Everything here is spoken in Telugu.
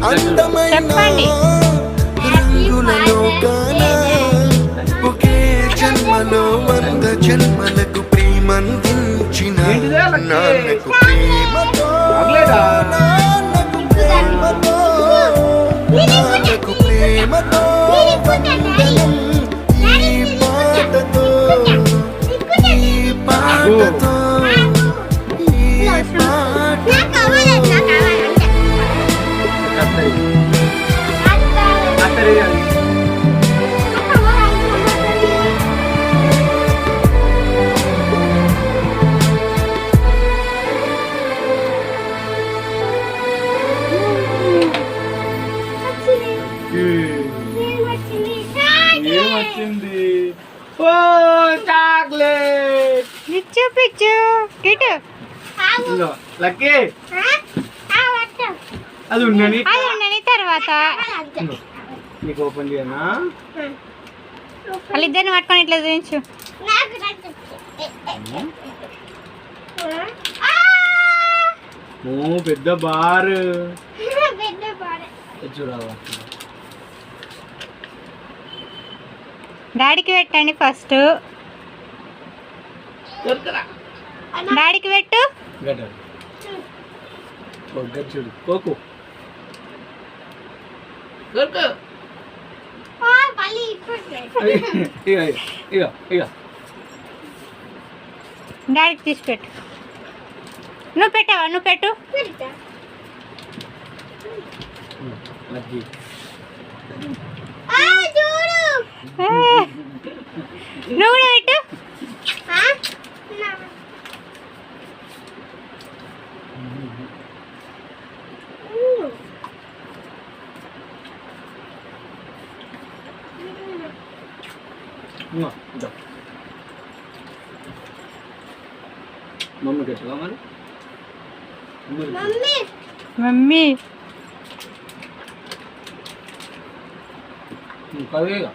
చెప్పండి. రంగులలో కానా ఒకే జన్మలో 100 జన్మలకు ప్రేమందించిన నాన్నకు ప్రేమతో నాన్నకు ప్రేమతో నాన్నకు ప్రేమతో వందనం ఈ పాటతో ఈ పాటతో ఈ పాటతో ఏమొచ్చింది? ఓ చాక్లెట్. పిచ్చు పిచ్చు కిటు ఇదిగో, లక్కీ అది ఉండని అది ఉండని తర్వాత ఇదిగో, నీకు ఓపెన్ చేయనా? వాళ్ళిద్దరిని పట్టుకొని ఇట్లా చూపించు. ఓ పెద్ద బార్ చూడాలి. డాడీకి పెట్టండి ఫస్ట్. డాడీకి పెట్టు. చూడు కోకు డాడీకి తీసి పెట్టు. నువ్వు పెట్టావా? నువ్వు పెట్టు. నువ్వు కూడా పెట్టు. మమ్మీ కట్టవా మరి? మమ్మీ కవేగా